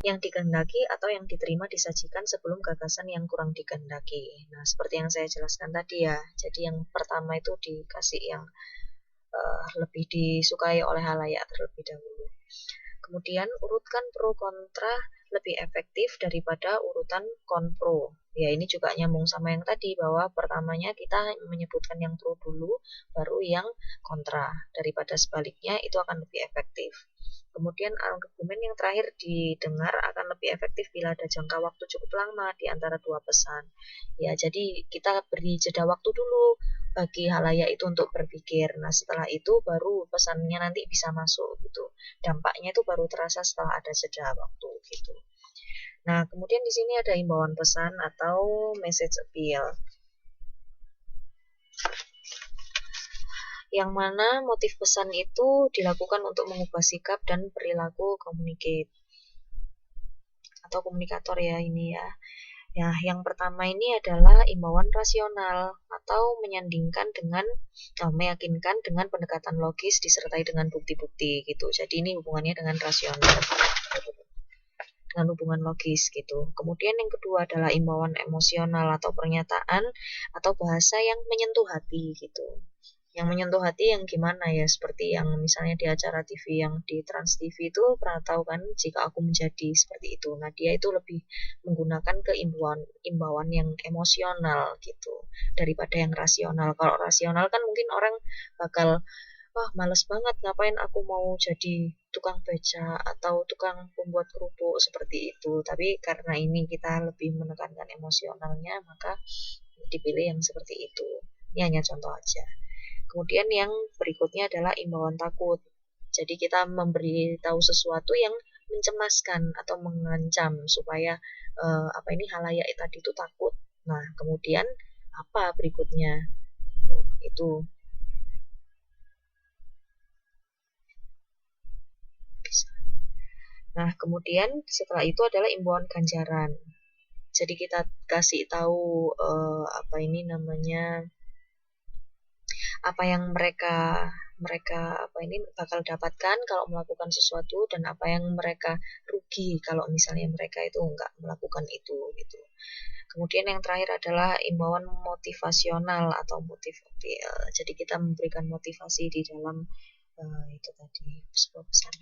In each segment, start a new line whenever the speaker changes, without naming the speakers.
yang dikehendaki atau yang diterima disajikan sebelum gagasan yang kurang dikehendaki. Nah, seperti yang saya jelaskan tadi ya. Jadi yang pertama itu dikasih yang lebih disukai oleh halayak terlebih dahulu. Kemudian urutkan pro kontra lebih efektif daripada urutan konpro. Ya, ini juga nyambung sama yang tadi, bahwa pertamanya kita menyebutkan yang pro dulu, baru yang kontra. Daripada sebaliknya, itu akan lebih efektif. Kemudian argumen yang terakhir didengar akan lebih efektif bila ada jangka waktu cukup lama di antara dua pesan. Ya, jadi kita beri jeda waktu dulu bagi halayak itu untuk berpikir. Nah, setelah itu baru pesannya nanti bisa masuk gitu. Dampaknya itu baru terasa setelah ada jeda waktu gitu. Nah, kemudian di sini ada imbauan pesan atau message appeal. Yang mana motif pesan itu dilakukan untuk mengubah sikap dan perilaku communicate atau komunikator ya ini ya. Ya, yang pertama ini adalah imbauan rasional atau meyakinkan dengan pendekatan logis disertai dengan bukti-bukti gitu. Jadi ini hubungannya dengan rasional, dengan hubungan logis gitu. Kemudian yang kedua adalah imbauan emosional atau pernyataan atau bahasa yang menyentuh hati gitu. Yang menyentuh hati yang gimana ya, seperti yang misalnya di acara TV yang di Trans TV itu pernah tahu kan, jika aku menjadi seperti itu. Nah, dia itu lebih menggunakan imbauan yang emosional gitu daripada yang rasional. Kalau rasional kan mungkin orang bakal, wah males banget, ngapain aku mau jadi tukang beca atau tukang pembuat kerupuk seperti itu. Tapi karena ini kita lebih menekankan emosionalnya, maka dipilih yang seperti itu. Ini hanya contoh aja. Kemudian yang berikutnya adalah imbauan takut. Jadi kita memberitahu sesuatu yang mencemaskan atau mengancam supaya halayak tadi itu takut. Nah, kemudian apa berikutnya? Itu bisa. Nah, kemudian setelah itu adalah imbauan ganjaran. Jadi kita kasih tahu apa yang mereka bakal dapatkan kalau melakukan sesuatu, dan apa yang mereka rugi kalau misalnya mereka itu nggak melakukan itu gitu. Kemudian yang terakhir adalah imbauan motivasional atau motif appeal. Jadi kita memberikan motivasi di dalam itu tadi sebuah pesan.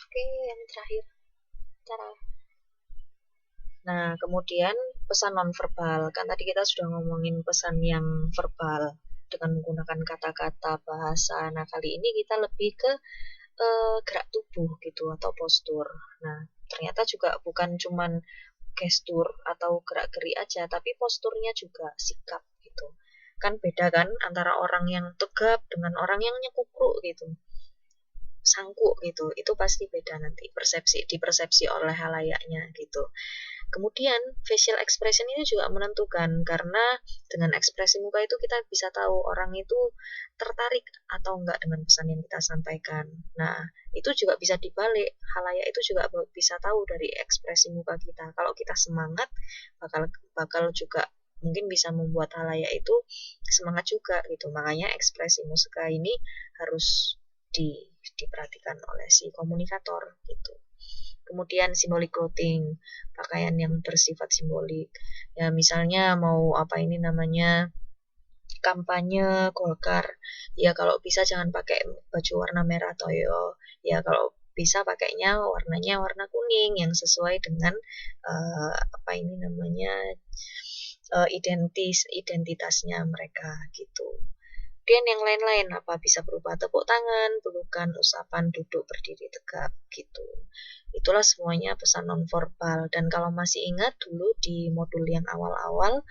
Oke, yang terakhir. Cara. Nah, kemudian pesan nonverbal. Kan tadi kita sudah ngomongin pesan yang verbal dengan menggunakan kata-kata, bahasa. Nah, kali ini kita lebih ke gerak tubuh gitu atau postur. Nah, ternyata juga bukan cuman gestur atau gerak-gerik aja, tapi posturnya juga, sikap gitu. Kan beda kan antara orang yang tegap dengan orang yang nyekukruk gitu, sangkuk gitu. Itu pasti beda nanti dipersepsi oleh halayaknya gitu. Kemudian facial expression ini juga menentukan, karena dengan ekspresi muka itu kita bisa tahu orang itu tertarik atau enggak dengan pesan yang kita sampaikan. Nah, itu juga bisa dibalik, halayak itu juga bisa tahu dari ekspresi muka kita. Kalau kita semangat, bakal juga mungkin bisa membuat halayak itu semangat juga gitu. Makanya ekspresi muka ini harus diperhatikan oleh si komunikator gitu. Kemudian symbolic clothing, pakaian yang bersifat simbolik. Ya, misalnya mau kampanye Golkar. Ya, kalau bisa jangan pakai baju warna merah toyo. Ya, kalau bisa pakainya warnanya warna kuning yang sesuai dengan identitasnya mereka gitu. Kemudian yang lain-lain bisa berupa tepuk tangan, pelukan, usapan, duduk, berdiri tegak gitu. Itulah semuanya pesan nonverbal. Dan kalau masih ingat dulu di modul yang awal-awal,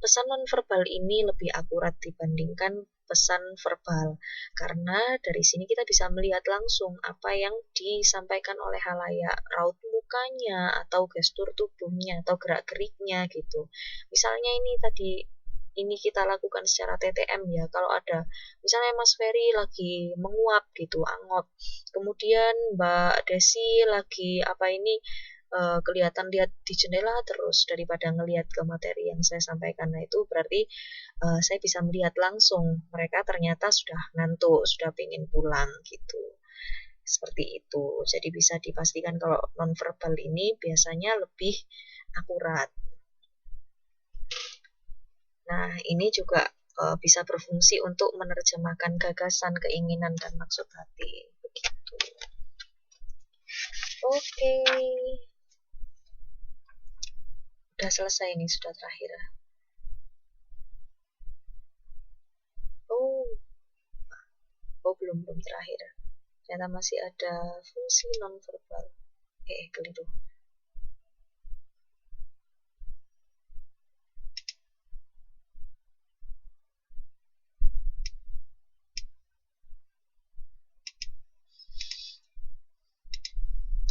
pesan nonverbal ini lebih akurat dibandingkan pesan verbal. Karena dari sini kita bisa melihat langsung apa yang disampaikan oleh halayak, raut mukanya atau gestur tubuhnya atau gerak-geriknya gitu. Misalnya ini kita lakukan secara TTM ya, kalau ada misalnya Mas Ferry lagi menguap gitu, angop, kemudian Mbak Desi lagi kelihatan lihat di jendela terus daripada ngelihat ke materi yang saya sampaikan. Nah, itu berarti saya bisa melihat langsung mereka ternyata sudah ngantuk, sudah pengen pulang gitu. Seperti itu. Jadi bisa dipastikan kalau nonverbal ini biasanya lebih akurat. Nah, ini juga bisa berfungsi untuk menerjemahkan gagasan, keinginan, dan maksud hati. Begitu. Oke. Udah selesai nih, sudah terakhir. Oh, belum terakhir. Ternyata masih ada fungsi nonverbal. Keliru.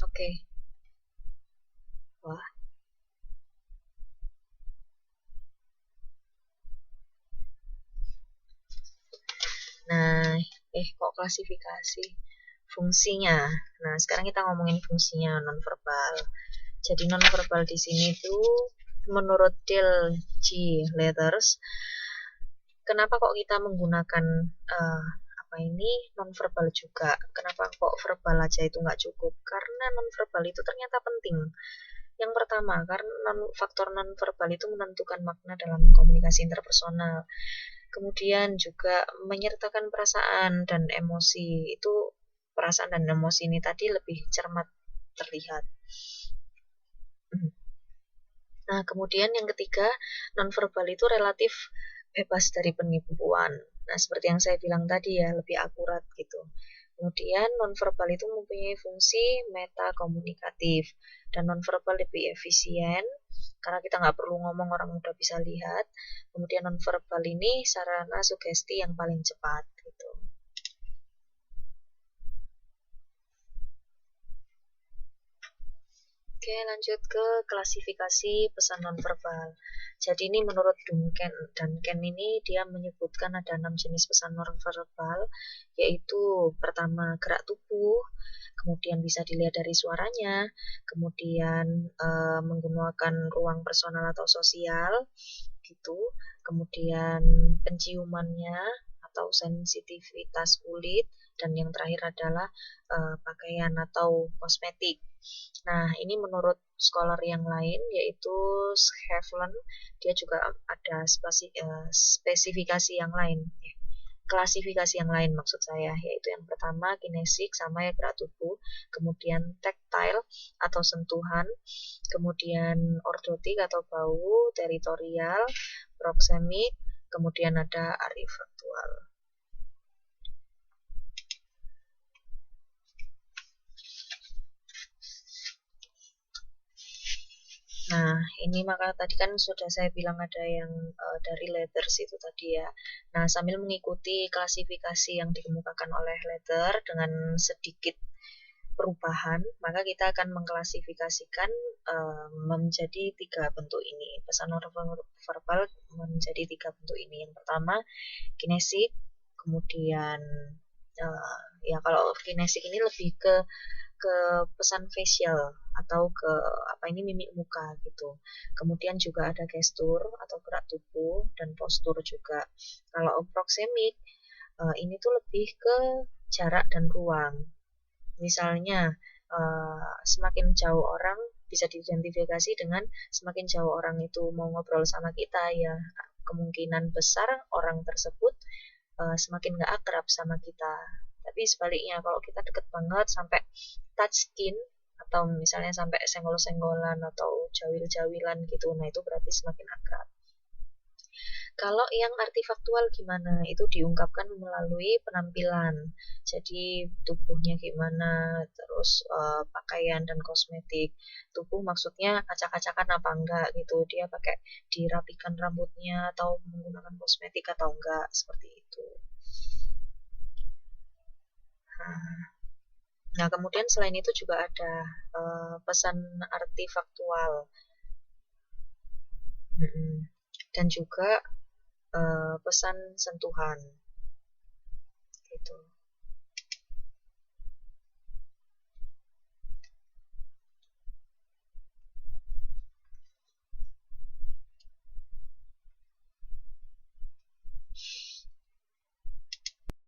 Oke. Wah. Nah, kok klasifikasi fungsinya. Nah, sekarang kita ngomongin fungsinya nonverbal. Jadi nonverbal di sini tuh menurut Dale G. Leathers, kenapa kok kita menggunakan nonverbal juga? Kenapa kok verbal aja itu nggak cukup? Karena nonverbal itu ternyata penting. Yang pertama, karena faktor nonverbal itu menentukan makna dalam komunikasi interpersonal. Kemudian juga menyertakan perasaan dan emosi. Itu perasaan dan emosi ini tadi lebih cermat terlihat. Nah, kemudian yang ketiga, nonverbal itu relatif bebas dari penipuan. Nah, seperti yang saya bilang tadi ya, lebih akurat gitu. Kemudian nonverbal itu mempunyai fungsi metakomunikatif dan nonverbal lebih efisien karena kita nggak perlu ngomong, orang udah bisa lihat. Kemudian nonverbal ini sarana sugesti yang paling cepat gitu. Oke, lanjut ke klasifikasi pesan nonverbal. Jadi ini menurut Duncan ini dia menyebutkan ada 6 jenis pesan nonverbal, yaitu pertama gerak tubuh, kemudian bisa dilihat dari suaranya, kemudian menggunakan ruang personal atau sosial, gitu, kemudian penciumannya atau sensitivitas kulit, dan yang terakhir adalah pakaian atau kosmetik. Nah, ini menurut scholar yang lain yaitu Schäflen, dia juga ada spesifikasi yang lain, klasifikasi yang lain maksud saya, yaitu yang pertama kinesik sama ya gerak tubuh, kemudian tactile atau sentuhan, kemudian ordotik atau bau, teritorial, proxemic, kemudian ada arifaktual. Nah, ini maka tadi kan sudah saya bilang ada yang dari Leathers itu tadi ya. Nah, sambil mengikuti klasifikasi yang dikemukakan oleh Leather dengan sedikit perubahan, maka kita akan mengklasifikasikan menjadi 3 bentuk ini. Pesan verbal menjadi 3 bentuk ini. Yang pertama, kinesik, kemudian ya kalau kinesik ini lebih ke pesan facial atau ke mimik muka gitu. Kemudian juga ada gestur atau gerak tubuh dan postur juga. Kalau proxemic ini tuh lebih ke jarak dan ruang. Misalnya semakin jauh orang bisa diidentifikasi dengan semakin jauh orang itu mau ngobrol sama kita ya, kemungkinan besar orang tersebut semakin gak akrab sama kita. Tapi sebaliknya kalau kita deket banget sampai touch skin atau misalnya sampai senggol-senggolan atau jawil-jawilan gitu, nah itu berarti semakin akrab. Kalau yang artifaktual gimana? Itu diungkapkan melalui penampilan. Jadi tubuhnya gimana, terus pakaian dan kosmetik. Tubuh maksudnya acak-acakan apa enggak gitu. Dia pakai dirapikan rambutnya atau menggunakan kosmetik atau enggak, seperti itu. Nah, kemudian selain itu juga ada pesan artifaktual. Dan juga pesan sentuhan gitu.